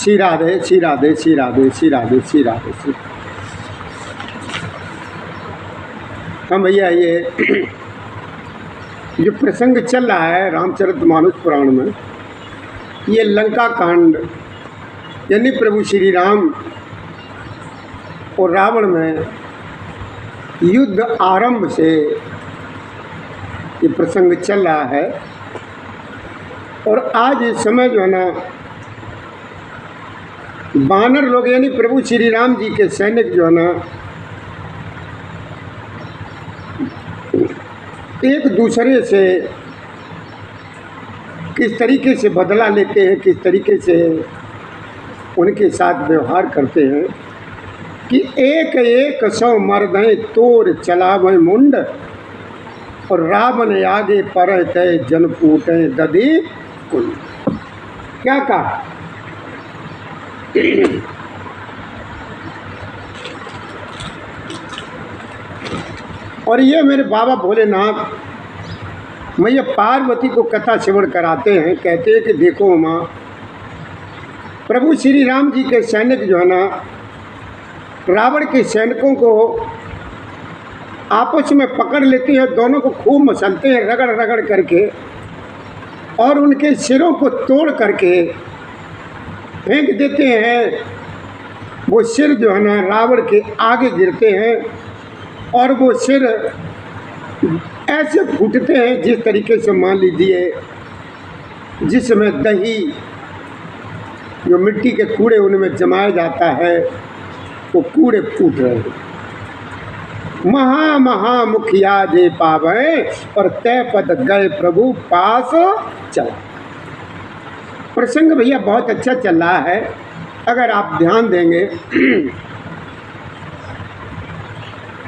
श्री राधे श्री राधे श्री राधे श्री राधे श्री राधे श्री। हाँ भैया, ये जो प्रसंग चल रहा है रामचरितमानस पुराण में, ये लंका कांड यानी प्रभु श्री राम और रावण में युद्ध आरंभ से ये प्रसंग चल रहा है। और आज इस समय जो है ना, वानर लोग यानी प्रभु श्री राम जी के सैनिक जो है ना, एक दूसरे से किस तरीके से बदला लेते हैं, किस तरीके से उनके साथ व्यवहार करते हैं कि एक एक सौ मर्दें तोर चलावें मुंड और रावण आगे पर तय जन फूटे दधी कुंड। क्या कहा? और ये मेरे बाबा भोलेनाथ मैया पार्वती को कथा श्रवण कराते हैं। कहते हैं कि देखो माँ, प्रभु श्री राम जी के सैनिक जो है ना, रावण के सैनिकों को आपस में पकड़ लेते हैं, दोनों को खूब मसलते हैं रगड़ रगड़ करके, और उनके सिरों को तोड़ करके फेंक देते हैं। वो सिर जो है ना रावण के आगे गिरते हैं और वो सिर ऐसे फूटते हैं जिस तरीके से मान लीजिए जिसमें दही जो मिट्टी के कूड़े उनमें जमाया जाता है, वो कूड़े फूट रहे हैं। महा महा मुखिया जे पावे और तय पद गए प्रभु पास चला। प्रसंग भैया बहुत अच्छा चल रहा है। अगर आप ध्यान देंगे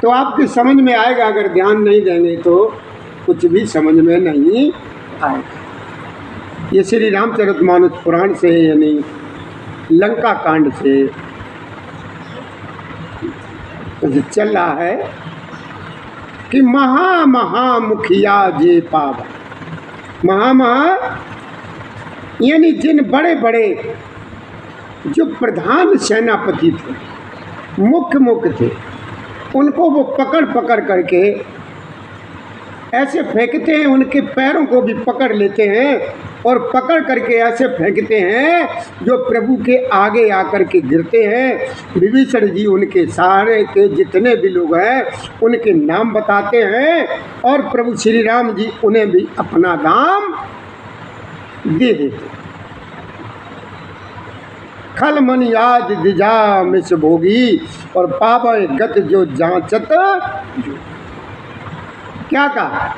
तो आपकी समझ में आएगा, अगर ध्यान नहीं देंगे तो कुछ भी समझ में नहीं आएगा। ये श्री रामचरितमानस पुराण से यानी लंका कांड से चल रहा है कि महा महा मुखिया जे पावा। महा महा यानी जिन बड़े बड़े जो प्रधान सेनापति थे, मुख्य थे, उनको वो पकड़ पकड़ करके ऐसे फेंकते हैं, उनके पैरों को भी पकड़ लेते हैं और पकड़ करके ऐसे फेंकते हैं जो प्रभु के आगे आकर के गिरते हैं। विभीषण जी उनके सारे के जितने भी लोग हैं उनके नाम बताते हैं और प्रभु श्री राम जी उन्हें भी अपना नाम दे देते। खल मन याद दिजा मिस भोगी और पावे गत जो जांचत जो। क्या कहा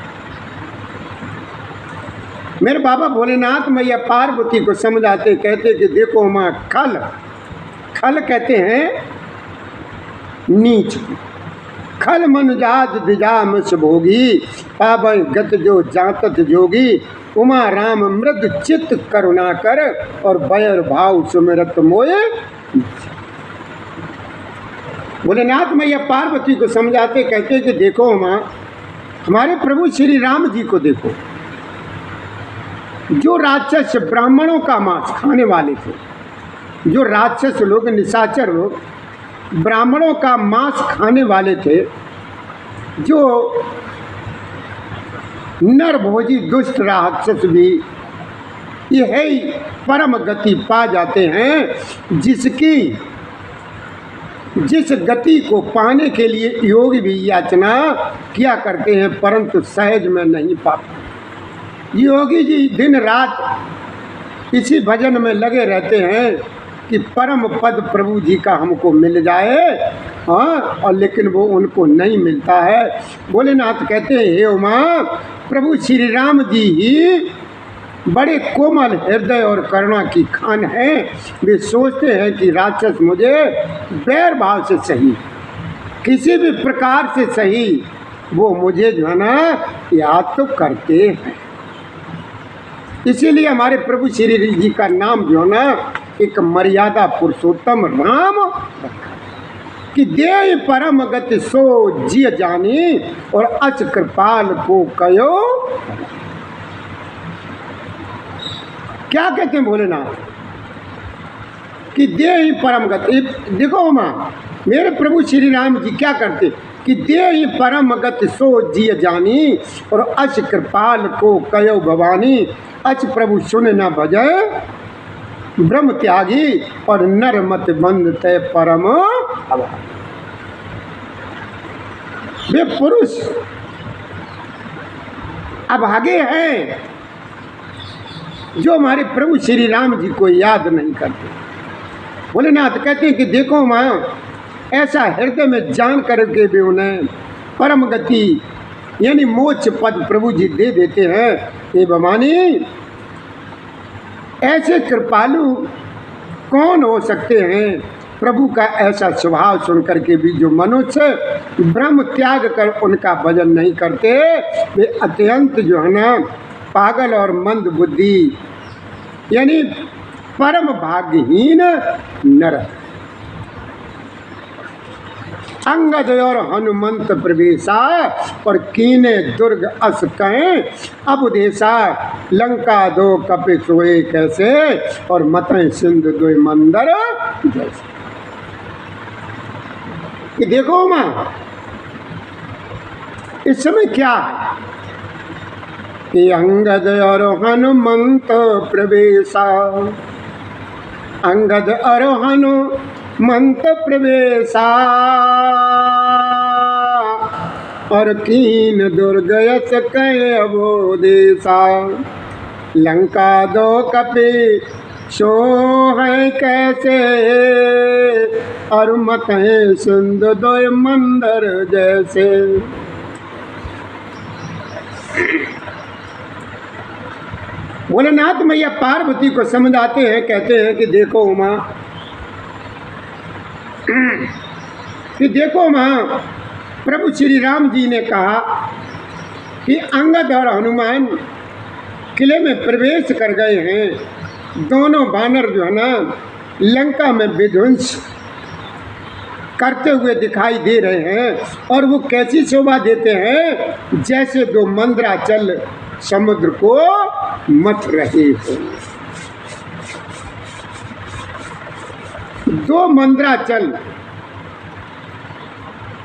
मेरे बाबा भोलेनाथ मैया पार्वती को समझाते, कहते कि देखो माँ, खल खल कहते हैं नीच। खल मन याद दिजा मिस भोगी पावे गत जो जांचत जोगी उमा राम मृद चित्त करुणा कर और बैर भाव सुमिरत मोए। भोलेनाथ मैया पार्वती को समझाते, कहते कि देखो माँ, हमारे प्रभु श्री राम जी को देखो, जो राक्षस ब्राह्मणों का मांस खाने वाले थे, जो राक्षस लोग निशाचर लोग ब्राह्मणों का मांस खाने वाले थे, जो नरभोजी दुष्ट राक्षस भी यही परम गति पा जाते हैं, जिस गति को पाने के लिए योग भी याचना किया करते हैं परंतु सहज में नहीं पाते। योगी जी दिन रात इसी भजन में लगे रहते हैं कि परम पद प्रभु जी का हमको मिल जाए, हाँ, और लेकिन वो उनको नहीं मिलता है। भोलेनाथ कहते हैं, हे उमा, प्रभु श्री राम जी ही बड़े कोमल हृदय और करुणा की खान हैं। वे सोचते हैं कि राक्षस मुझे बैर भाव से सही, किसी भी प्रकार से सही, वो मुझे जो है ना याद तो करते हैं। इसीलिए हमारे प्रभु श्री जी का नाम जो है ना एक मर्यादा पुरुषोत्तम राम कि देय परम गति सो जिय जानी और अच कृपाल को कयो। क्या कहते हैं भोलेनाथ? कि दे ही परम गति। देखो माँ, मेरे प्रभु श्री राम जी क्या करते कि दे ही परम गति सो जिय जानी, और अच कृपाल को कयो भवानी। अच प्रभु सुन न भजय ब्रह्म त्यागी, और नर मत बंद तय परम अभागी। वे पुरुष अभागे हैं जो हमारे प्रभु श्री राम जी को याद नहीं करते। भोलेनाथ कहते हैं कि देखो माँ, ऐसा हृदय में जान करके भी उन्हें परम गति यानी मोक्ष पद प्रभु जी दे देते हैं। हे भवानी, ऐसे कृपालु कौन हो सकते हैं? प्रभु का ऐसा स्वभाव सुन करके भी जो मनुष्य ब्रह्म त्याग कर उनका भजन नहीं करते, वे अत्यंत जो है ना पागल और मंद बुद्धि यानी परम भाग्यहीन नर। अंगद और हनुमंत प्रवेशा, और कीने दुर्ग अस कहें अब देशा। लंका दो कपि सोए कैसे, और मतय सिंधु दो मंदर जैसे। ये देखो माँ, इस समय क्या है कि अंगद और हनुमंत प्रवेशा, अंगद और हनुमंत प्रवेशा, और कीन दुर्ग यस कहे अबो देशा। लंका दो कपि सो है कैसे, और मत है सिंधु दो मंदर जैसे। भोलेनाथ मैया पार्वती को समझाते हैं, कहते हैं कि देखो उमा, कि देखो माँ, प्रभु श्री राम जी ने कहा कि अंगद और हनुमान किले में प्रवेश कर गए हैं। दोनों बानर जो है ना लंका में विध्वंस करते हुए दिखाई दे रहे हैं, और वो कैसी शोभा देते हैं जैसे दो मंदराचल समुद्र को मथ रहे हो। दो मंदराचल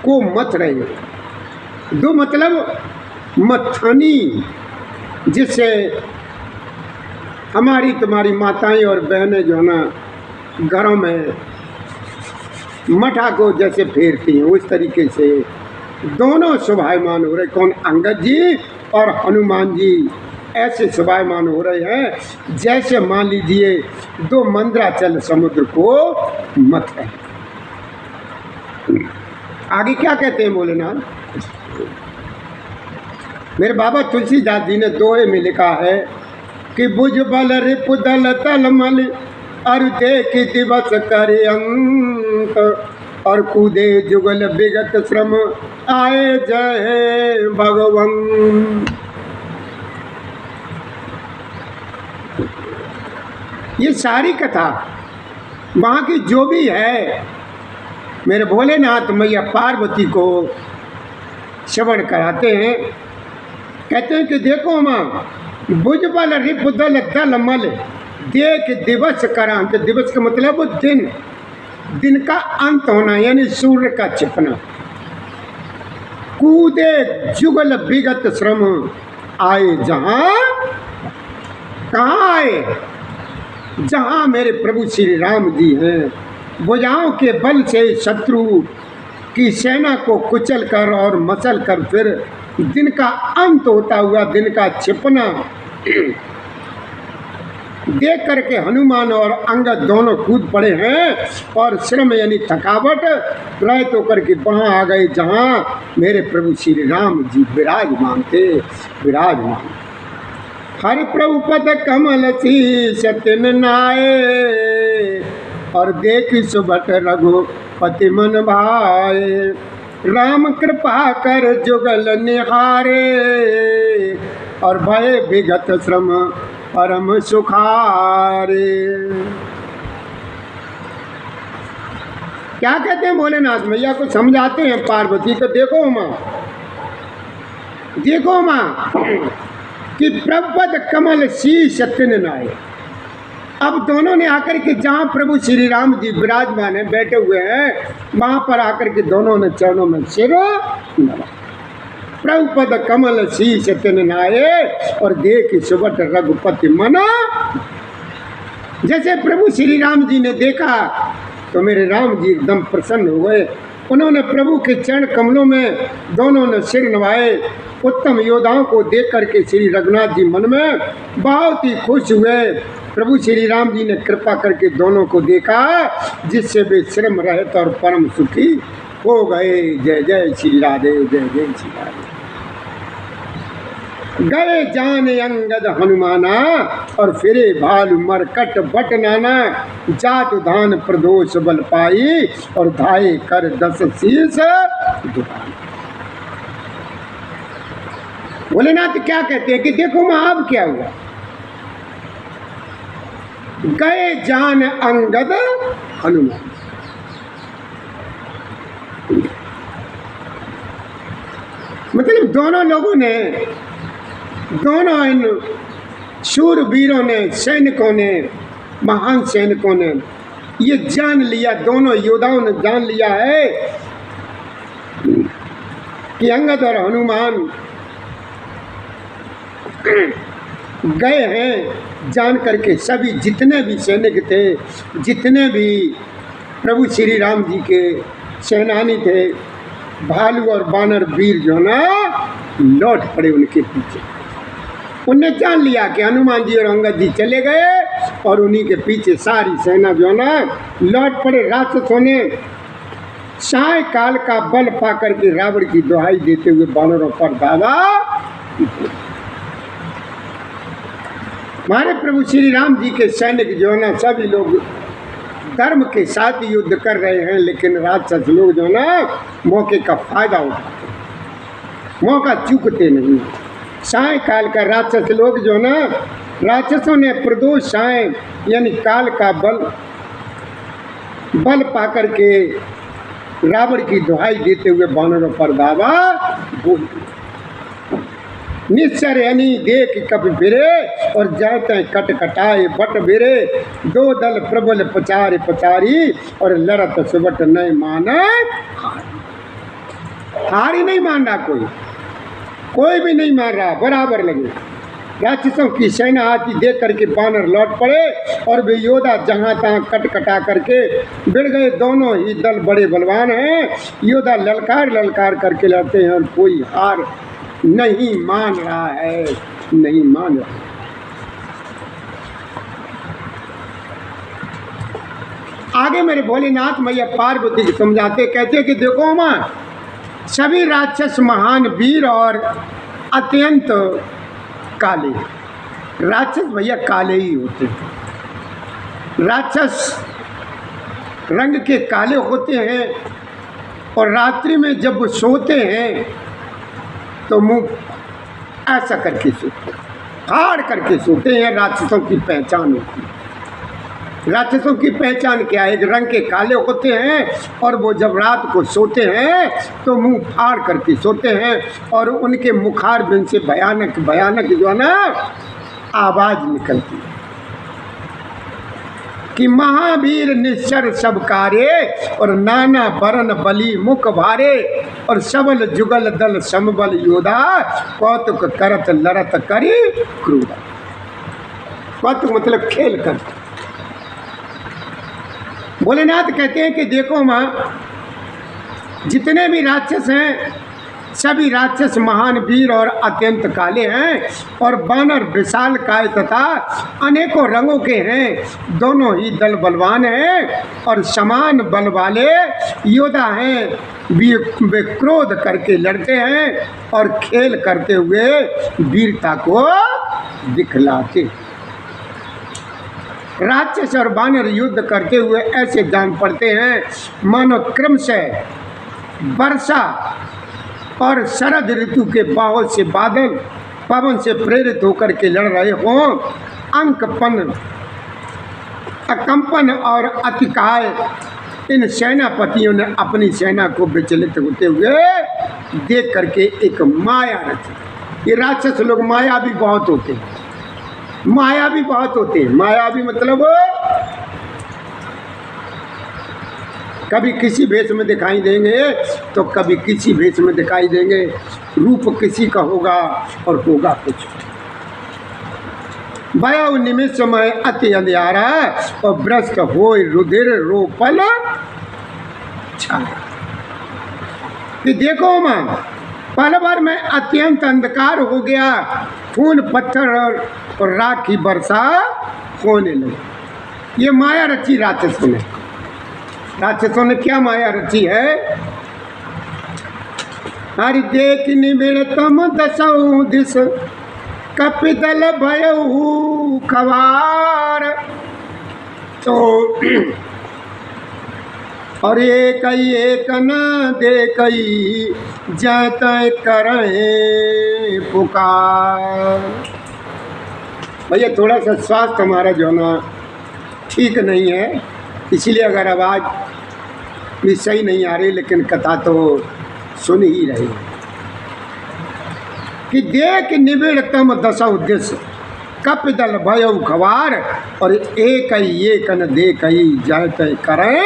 को मथ रहे हो। दो मतलब मथनी, जिससे हमारी तुम्हारी माताएं और बहनें जो है ना घरों में मठा को जैसे फेरती हैं, उस तरीके से दोनों शोभायमान हो रहे। कौन? अंगद जी और हनुमान जी ऐसे शोभायमान हो रहे हैं जैसे मान लीजिए दो मंदराचल समुद्र को मथ रहे। आगे क्या कहते हैं भोलेनाथ? मेरे बाबा तुलसीदास जी ने दोहे में लिखा है कि बुझ बल रिपु दल तल मल, और देख दिवस करे अंत, और कूदे जुगल विगत श्रम आए जय भगवन। ये सारी कथा वहाँ की जो भी है मेरे भोलेनाथ मैया पार्वती को श्रवण कराते हैं। कहते हैं कि देखो माँ, बुझबल रिपुदल दल मल, देख दिवस करांत। दिवस का मतलब वो दिन, दिन का अंत होना यानी सूर्य का छिपना। कूदे जुगल विगत श्रम आए जहाँ, कहाँ आए? जहाँ मेरे प्रभु श्री राम जी हैं। भुजाओं के बल से शत्रु की सेना को कुचल कर और मचल कर फिर दिन का अंत होता हुआ दिन का छिपना देख करके हनुमान और अंगद दोनों कूद पड़े हैं, और श्रम यानी थकावट रहित होकर के वहाँ आ गए जहाँ मेरे प्रभु श्री राम जी विराजमान थे। विराजमान हरि प्रभु पद कमल शीस तिन नाये, और देख सुबट रघुपति मन भाए। राम कृपा कर जुगल निहारे, और भय विगत श्रम परम सुखारे। क्या कहते हैं भोलेनाथ मैया को समझाते हैं पार्वती को, देखो माँ, देखो माँ कि प्रपद कमल शीश तिन नाये, अब दोनों ने आकर के जहाँ प्रभु श्री राम जी विराजमान है बैठे हुए हैं, वहां पर आकर के दोनों ने चरणों में सिर नवा। प्रभुपद कमल शीश तिन नाये और देख सुबट रघुपति मना। जैसे प्रभु श्री राम जी ने देखा तो मेरे राम जी एकदम प्रसन्न हुए। उन्होंने प्रभु के चरण कमलों में दोनों ने सिर नवाए। उत्तम योद्धाओं को देख करके श्री रघुनाथ जी मन में बहुत ही खुश हुए। प्रभु श्री राम जी ने कृपा करके दोनों को देखा, जिससे वे श्रम रहित और परम सुखी हो गए। जय जय श्री राधे, जय जय श्री राधे। गए जान अंगद हनुमाना और फिरे भालू मरकट बट नाना। जात धान प्रदोष बल पाई और धाये कर 10 शीस दुकान। भोलेनाथ क्या कहते हैं कि देखो मां अब क्या हुआ। गए जान अंगद हनुमान, मतलब दोनों लोगों ने, दोनों इन शूरवीरों ने, सैनिकों ने, महान सैनिकों ने ये जान लिया, दोनों योद्धाओं ने जान लिया है कि अंगद और हनुमान गए हैं। जान करके सभी जितने भी सैनिक थे, जितने भी प्रभु श्री राम जी के सेनानी थे, भालू और बानर वीर जो ना लौट पड़े उनके पीछे। उनने जान लिया कि हनुमान जी और अंगद जी चले गए और उन्हीं के पीछे सारी सेना जो ना लौट पड़े। राक्षसों ने साय काल का बल पाकर के रावण की दुहाई देते हुए बानरों पर धावा। हमारे प्रभु श्री राम जी के सैनिक जो ना सभी लोग धर्म के साथ युद्ध कर रहे हैं, लेकिन राक्षस लोग जो ना मौके का फायदा उठाते, मौका चूकते नहीं। साय काल का राक्षस लोग जो ना, राक्षसों ने प्रदोष साय यानी काल का बल पाकर के रावण की दुहाई देते हुए बानरों पर दावा बोल। निश्चर यानी देख कप फिरे और जाते कट कटाए बट बिरे। 2 दल प्रबल पचारे पचारी और लड़त सुबट नहीं माने हार ही नहीं मान रहा, कोई भी नहीं मान रहा, बराबर लगे। राक्षसों की सेना आती देख करके बानर लौट पड़े और वे योद्धा जहाँ तहाँ कट कटा करके बिड़ गए। दोनों ही दल बड़े बलवान हैं। योद्धा ललकार ललकार करके लड़ते हैं और कोई हार नहीं मान रहा है, नहीं मान रहा। आगे मेरे भोलेनाथ मैया पार्वती को समझाते, कहते कि देखो माँ, सभी राक्षस महान वीर और अत्यंत काले। राक्षस भैया काले ही होते हैं। राक्षस रंग के काले होते हैं और रात्रि में जब वो सोते हैं तो मुंह ऐसा करके सोते, फाड़ करके सोते हैं। राक्षसों की पहचान होती है। राक्षसों की पहचान क्या है? रंग के काले होते हैं और वो जब रात को सोते हैं तो मुंह फाड़ करके सोते हैं और उनके मुखार बिन से भयानक भयानक जो है ना आवाज़ निकलती है कि महावीर निश्चर सब कार्य और नाना बरन बली मुख भारे और सबल जुगल दल समबल योधा कौतुक करत लड़त करी क्रूरा। कौतुक मतलब खेल कर। भोलेनाथ कहते हैं कि देखो माँ, जितने भी राक्षस हैं सभी राक्षस महान वीर और अत्यंत काले हैं और बानर विशाल काय तथा अनेकों रंगों के हैं। दोनों ही दल बलवान हैं और समान बल वाले योद्धा हैं। वे क्रोध करके लड़ते हैं और खेल करते हुए वीरता को दिखलाते। राक्षस और बानर युद्ध करते हुए ऐसे जान पड़ते हैं मानो क्रमशः वर्षा और शरद ऋतु के बहुत से बादल पवन से प्रेरित होकर के लड़ रहे हों। अंकपन, अकंपन और अतिकाय इन सेनापतियों ने अपनी सेना को विचलित होते हुए देख करके एक माया रची। ये राक्षस लोग माया भी बहुत होते हैं। माया भी बहुत होते हैं। माया भी मतलब कभी किसी भेष में दिखाई देंगे तो कभी किसी भेष में दिखाई देंगे। रूप किसी का होगा और होगा कुछ। भयउ निमिष में अति अंधियारा और भ्रष्ट हो रुधिर रोपल छाया। कि देखो मां पल भर में अत्यंत अंधकार हो गया, खून पत्थर और राख की वर्षा होने लगी। ये माया रची राक्षसों ने। राक्षसों ने क्या माया रची है? हरि देख निबिड़तम दसऊ दिस कपिदल भयऊ खवार। तो और एक न देखई जत करें पुकार। भैया थोड़ा सा स्वास्थ्य हमारा जो ना ठीक नहीं है, इसीलिए अगर आवाज़ भी सही नहीं आ रही, लेकिन कथा तो सुन ही रही कि देख निबिड़तम दसौ दिस कपिदल भयऊ खवार। और एक न देखई जत करें।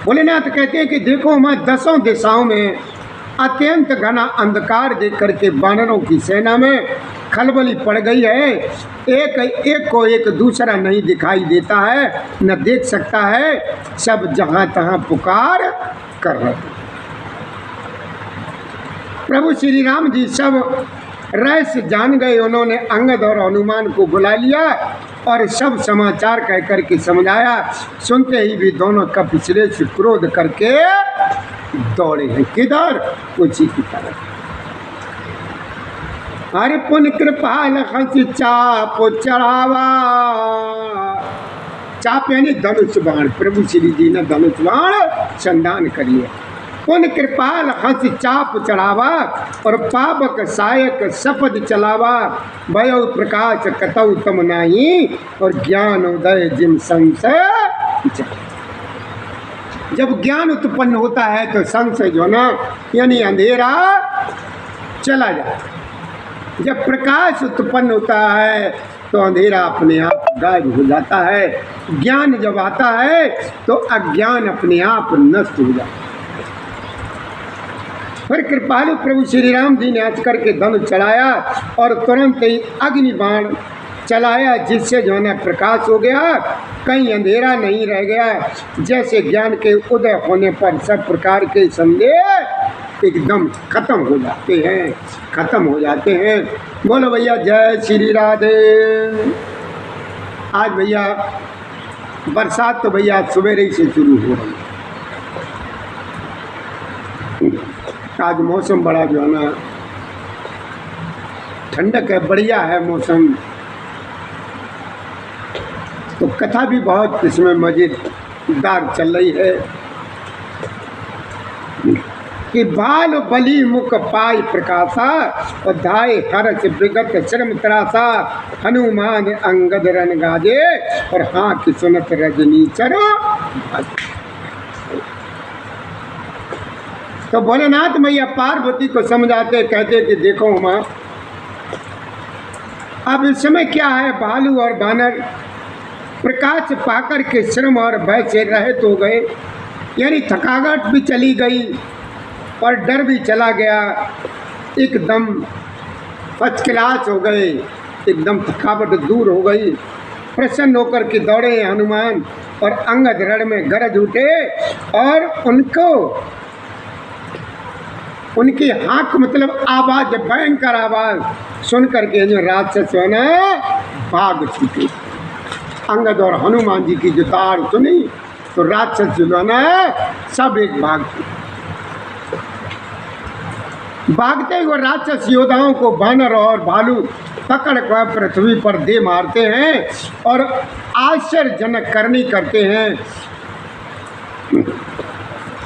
भोलेनाथ कहते हैं कि देखो मैं दसों दिशाओं में अत्यंत घना अंधकार देख करके वानरों की सेना में खलबली पड़ गई है। एक को एक दूसरा नहीं दिखाई देता है, न देख सकता है। सब जहां तहां पुकार कर रहे। प्रभु श्री राम जी सब रहस्य जान गए। उन्होंने अंगद और हनुमान को बुला लिया और सब समाचार कह करके समझाया। सुनते ही भी दोनों कपिश्रेष्ठ से क्रोध करके दौड़े हैं। किधर? उसी की तरफ। हरि पुन कृपाल हंसी चाप चढ़ावा। चाप यानी धनुष बाण। प्रभु श्री जी ने धनुष बाण संधान करिए। पुन कृपाल हंस चाप चढ़ावा और पावक सायक शपथ चलावा। भयउ प्रकाश कतौ तम नाही और ज्ञान उदय जिम संशय। जब ज्ञान उत्पन्न होता है तो संशय जो ना यानी अंधेरा चला जाता। जब प्रकाश उत्पन्न होता है तो अंधेरा अपने आप गायब हो जाता है। ज्ञान जब आता है तो अज्ञान अपने आप नष्ट हो जाता है। फिर कृपालु प्रभु श्री राम जी ने हंस करके धनुष चढ़ाया और तुरंत ही अग्नि बाण चलाया, जिससे जो है प्रकाश हो गया, कहीं अंधेरा नहीं रह गया। जैसे ज्ञान के उदय होने पर सब प्रकार के संदेह एकदम खत्म हो जाते हैं, खत्म हो जाते हैं। बोलो भैया जय श्री राधे। आज भैया बरसात तो भैया सवेरे ही से शुरू हो रही है। आज मौसम बड़ा जो है ना ठंडक है, बढ़िया है मौसम। तो कथा भी बहुत इसमें मजेदार चल रही है कि बाल बली मुख पाई प्रकाशा और धाय हर्ष विगत श्रम त्रासा। हनुमान अंगद रन गाजे और हाँ की सुनत रजनी चरो। तो भोलेनाथ मैया पार्वती को समझाते कहते कि देखो माँ, अब इस समय क्या है, भालू और बानर प्रकाश पाकर के श्रम और भय से रहित हो गए, यानी थकावट भी चली गई और डर भी चला गया। एकदम फर्स्ट क्लास हो गए, एकदम थकावट दूर हो गई। प्रसन्न होकर के दौड़े हनुमान और अंगद रण में गरज उठे और उनकी हाँक मतलब आवाज, भयंकर आवाज सुन करके जो राक्षस है ना भाग छूटे। अंगद और हनुमान जी की जो तार सुनी तो राक्षस जो है ना सब एक भाग छूटे। भागते हुए राक्षस योद्धाओं को बानर और भालू पकड़ कर पृथ्वी पर दे मारते हैं और आश्चर्यजनक करनी करते हैं।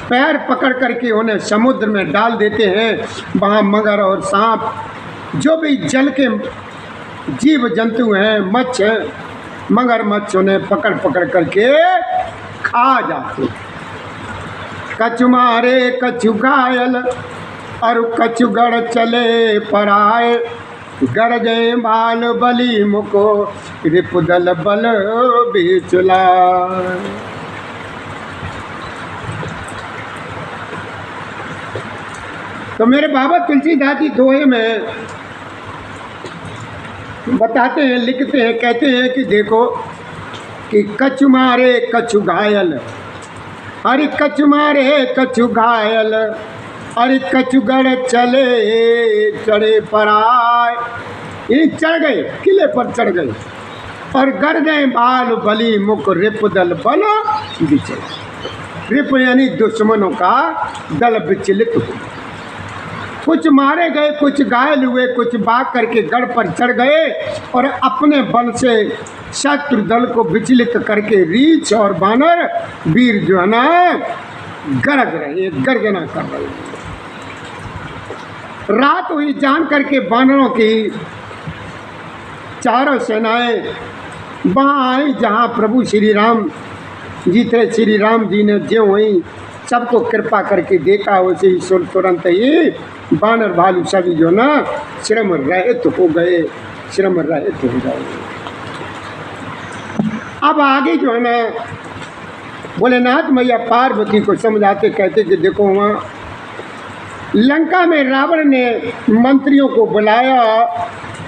पैर पकड़ करके उन्हें समुद्र में डाल देते हैं। वहाँ मगर और सांप, जो भी जल के जीव जंतु हैं, मच्छ मगरमच्छ उन्हें पकड़ पकड़ करके खा जाते। कछु मारे कछु घायल और कछु गढ़ चले पर आए। गरजे बाल बली मुको रिपुदल बल बेचला। तो मेरे बाबा तुलसीदास जी दोहे में बताते हैं, लिखते हैं, कहते हैं कि देखो कि कछु मारे कछु घायल, अरे कछु मारे कछु घायल, अरे कछु गढ़ चले चढ़े पर आए। ये चढ़ गए, किले पर चढ़ गए और गर्दे बाल बली मुख रिपुदल बल विचल। रिप यानी दुश्मनों का दल विचलित हुआ। कुछ मारे गए, कुछ घायल हुए, कुछ भाग करके गढ़ पर चढ़ गए और अपने बल से शत्रु दल को विचलित करके रीछ और बानर वीर जो है ना गरज रहे, गर्जना कर रहे। रात हुई जान करके बानरों की चारों सेनाएं वहाँ आई जहाँ प्रभु श्री राम जी थे। श्री राम जी ने जो वहीं सबको कृपा करके देखा, वैसे ही तुरंत ही बानर भालू सभी जो ना श्रम रहित हो गए, श्रम रहित हो गए। अब आगे जो है ना भोलेनाथ मैया पार्वती को समझाते, कहते कि देखो वहाँ लंका में रावण ने मंत्रियों को बुलाया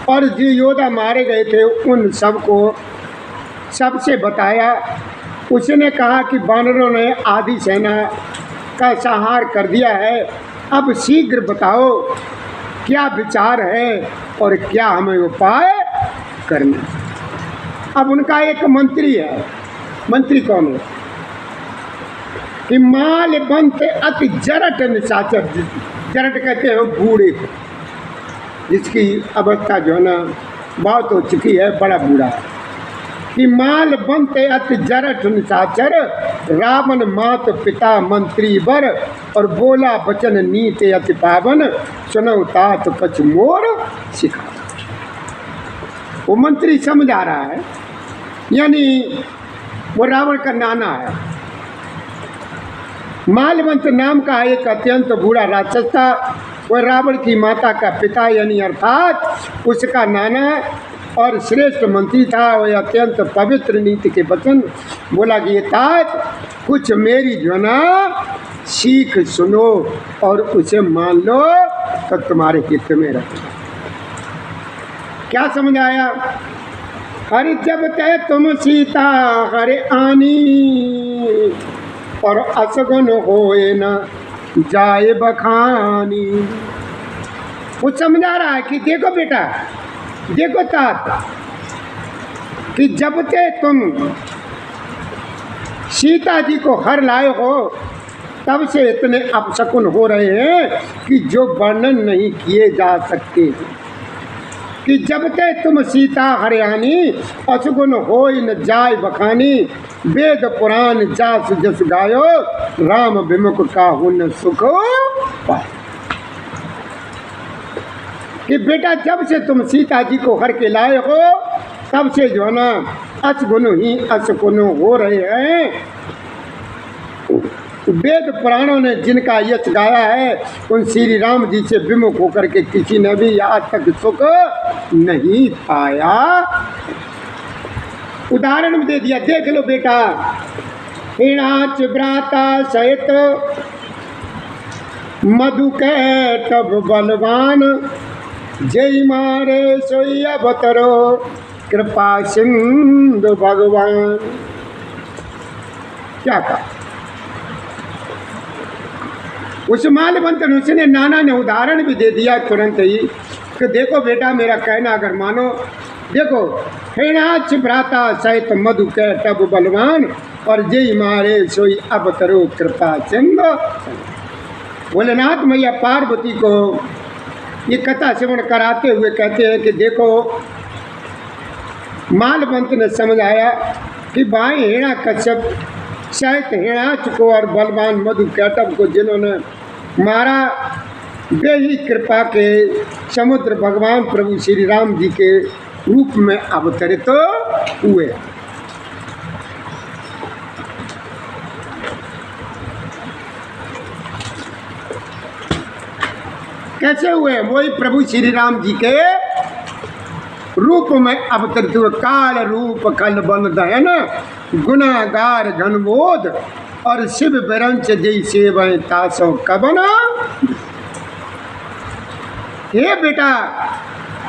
और जो योद्धा मारे गए थे उन सबको सबसे बताया। उसने कहा कि बानरों ने आधी सेना का संहार कर दिया है, अब शीघ्र बताओ क्या विचार है और क्या हमें उपाय करना। अब उनका एक मंत्री है, मंत्री कौन है कि माल बंत अति जरट निशाचर। जरट कहते हैं बूढ़े को, जिसकी अवस्था जो है ना बहुत हो चुकी है, बड़ा बूढ़ा है। कि माल बनते अति जरठ निशाचर, रावण मात पिता मंत्री वर, और बोला बचन नीते अति पावन, सुनो तात कछ मोर सिखा। वो मंत्री समझा रहा है, यानी वो रावण का नाना है। मालवंत नाम का एक अत्यंत बूढ़ा राक्षस था, वह रावण की माता का पिता यानी अर्थात उसका नाना और श्रेष्ठ मंत्री था। वह अत्यंत पवित्र नीति के वचन बोला कि ये तात कुछ मेरी जो ना सीख सुनो और उसे मान लो तो तुम्हारे हित में रहेगा। क्या समझ आया? हरि जब तय तुम सीता हरे आनी, और असगुन होए न जाए बखानी। वो समझा रहा है कि देखो बेटा, देखो तात, कि जब ते तुम सीता जी को हर लाए हो तब से इतने अपशकुन हो रहे हैं कि जो वर्णन नहीं किए जा सकते। कि जब ते तुम सीता हरियाणी, असगुन हो न जाय बखानी, वेद पुराण जास जस गायो, राम विमुख का हुन सुख पाए। कि बेटा जब से तुम सीता जी को हर के लाए हो तब से जो है ना असगुन ही असगुन हो रहे हैं। वेद पुराणों ने जिनका यश गाया है उन श्री राम जी से विमुख होकर के किसी ने भी आज तक सुख नहीं पाया। उदाहरण दे दिया, देख लो बेटा। हिणाच भ्राता सहित मधु के तब बलवान, जय मारे सोई अवतरो कृपा सिंधु भगवान। क्या कहा उस मालवंत ऋषि ने? नाना ने उदाहरण भी दे दिया तुरंत ही कि देखो बेटा मेरा कहना अगर मानो, देखो हिणाच भ्राता सहित मधु के तब बलवान, और जय मारे सोई अवतरो कृपा सिंधु। भोलेनाथ मैया पार्वती को ये कथा श्रवण कराते हुए कहते हैं कि देखो मालवंत ने समझ आया कि भाई हिरणा कश्यप सहित हिरणाच को और बलवान मधु कैटव को जिन्होंने मारा, वे ही कृपा के समुद्र भगवान प्रभु श्री राम जी के रूप में अवतरित हुए। कैसे हुए? वही प्रभु श्री राम जी के रूप में अवतरित हुए। काल रूप कल बन दहन गुनागार घनबोध और शिव बिरंच जय सेवं तासो कबना। हे बेटा,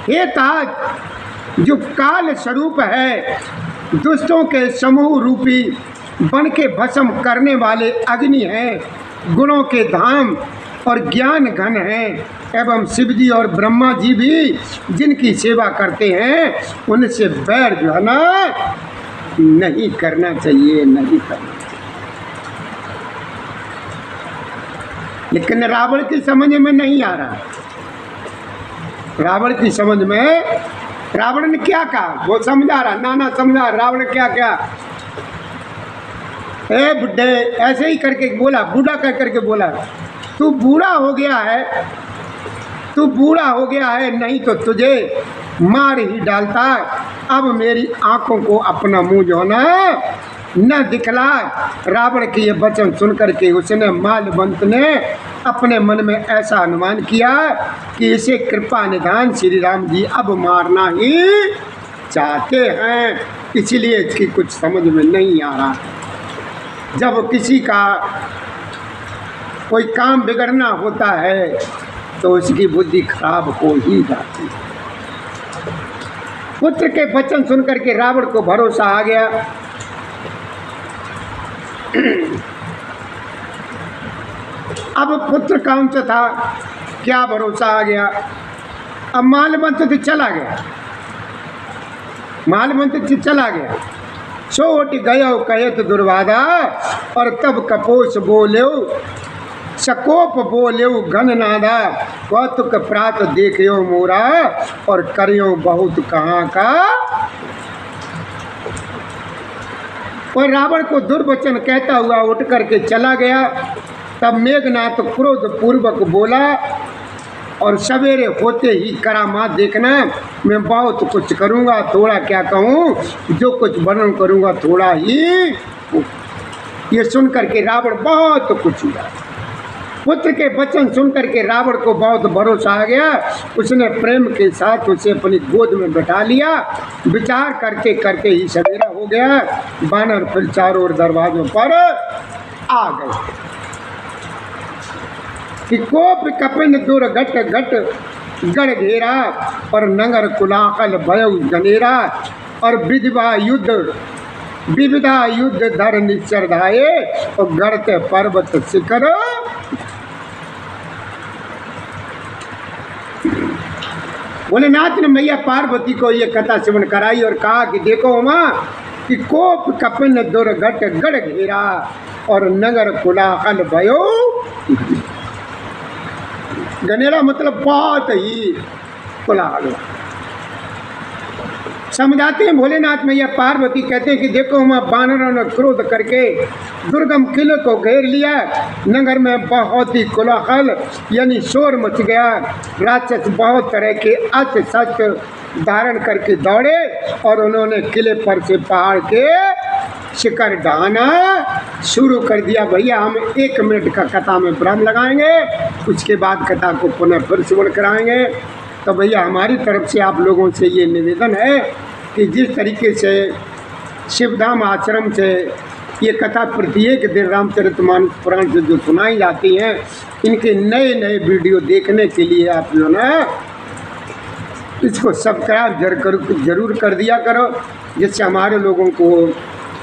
हे ताज, जो काल स्वरूप है, दुष्टों के समूह रूपी बन के भस्म करने वाले अग्नि हैं, गुणों के धाम और ज्ञान घन हैं, एवं शिव जी और ब्रह्मा जी भी जिनकी सेवा करते हैं, उनसे बैर जो है ना नहीं करना चाहिए, नहीं करना चाहिए। लेकिन रावण की समझ में नहीं आ रहा। रावण की समझ में, रावण ने क्या कहा वो समझा रहा, नाना समझा। रावण क्या क्या, ए बुढ़े, ऐसे ही करके बोला, बूढ़ा कह करके बोला, तू बूढ़ा हो गया है, तू बूढ़ा हो गया है, नहीं तो तुझे मार ही डालता। अब मेरी आंखों को अपना मुंह जो ना न दिखला। रावण के ये वचन सुन करके उसने, माल्यवंत ने अपने मन में ऐसा अनुमान किया कि इसे कृपा निधान श्री राम जी अब मारना ही चाहते हैं, इसलिए इसकी कुछ समझ में नहीं आ रहा। जब किसी का कोई काम बिगड़ना होता है तो उसकी बुद्धि खराब हो ही जाती है। पुत्र के वचन सुनकर के रावण को भरोसा आ गया। अब पुत्र कौन सा था, क्या भरोसा आ गया। अब माल्यवंत तो चला गया, माल्यवंत तो चला गया। छोट गयो कहत दुर्वादा, और तब कपोष बोल्यो सकोप बोल्यो घन नादा। कौतुक प्रात देखियो मोरा, और करियो बहुत कहाँ का। और रावण को दुर्वचन कहता हुआ उठ करके चला गया। तब मेघनाथ क्रोध पूर्वक बोला, और सवेरे होते ही करामात देखना, मैं बहुत कुछ करूँगा, थोड़ा क्या कहूँ, जो कुछ वर्णन करूँगा थोड़ा ही। ये सुन करके रावण बहुत कुछ हुआ। पुत्र के वचन सुन करके रावण को बहुत भरोसा आ गया। उसने प्रेम के साथ उसे अपनी गोद में बैठा लिया। विचार करते करते ही सवेरा हो गया। बानर फिर चारों ओर दरवाजों पर आ गए कि कोप कपिन दुर्घट घट गढ़ घेरा, और नगर कुलाहल भय गनेरा, और विविधा युद्ध धर निश्चर धाये, और गढ़ते पर्वत शिखर। भोलेनाथ ने मैया पार्वती को ये कथा श्रवण कराई और कहा कि देखो माँ, कि कोप कपिन दुर्घट गढ़ घेरा, और नगर कुलाहल भयो गनेरा, मतलब बहुत ही कोलाहल। समझाते हैं भोलेनाथ मैया पार्वती, कहते हैं कि देखो माँ, बानरों ने क्रोध करके दुर्गम किले को घेर लिया। नगर में बहुत ही कोलाहल यानी शोर मच गया। राक्षस बहुत तरह के अस्त्र शस्त्र धारण करके दौड़े, और उन्होंने किले पर से पहाड़ के शिखर ढाना शुरू कर दिया। भैया हम 1 मिनट का कथा में विराम लगाएंगे, उसके बाद कथा को पुनः फिर श्रवण कराएंगे। तो भैया हमारी तरफ से आप लोगों से ये निवेदन है कि जिस तरीके से शिवधाम आश्रम से ये कथा प्रत्येक दिन रामचरितमानस पुराण से जो सुनाई जाती हैं, इनके नए नए वीडियो देखने के लिए आप जो ना इसको सब्सक्राइब जरूर कर दिया करो, जिससे हमारे लोगों को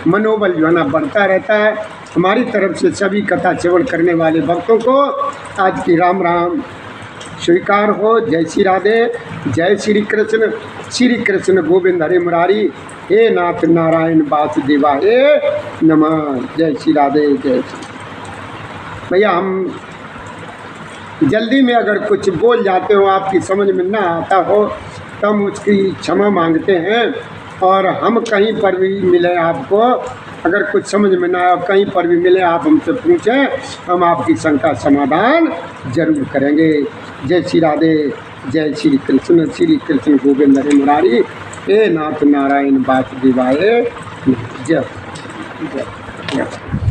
मनोबल जो है ना बढ़ता रहता है। हमारी तरफ से सभी कथा श्रवण करने वाले भक्तों को आज की राम राम स्वीकार हो। जय श्री राधे, जय श्री कृष्ण गोविंद हरे मुरारी, हे नाथ नारायण वासुदेवा हे नमः। जय श्री राधे, जय श्री। भैया हम जल्दी में अगर कुछ बोल जाते हो, आपकी समझ में ना आता हो, तो हम उसकी क्षमा मांगते हैं। और हम कहीं पर भी मिले आपको, अगर कुछ समझ में ना आए, कहीं पर भी मिले आप हमसे पूछें, हम आपकी शंका समाधान जरूर करेंगे। जय श्री राधे, जय श्री कृष्ण गोविंद हरे मुरारी, हे नाथ नारायण वासुदेवाय जय जय।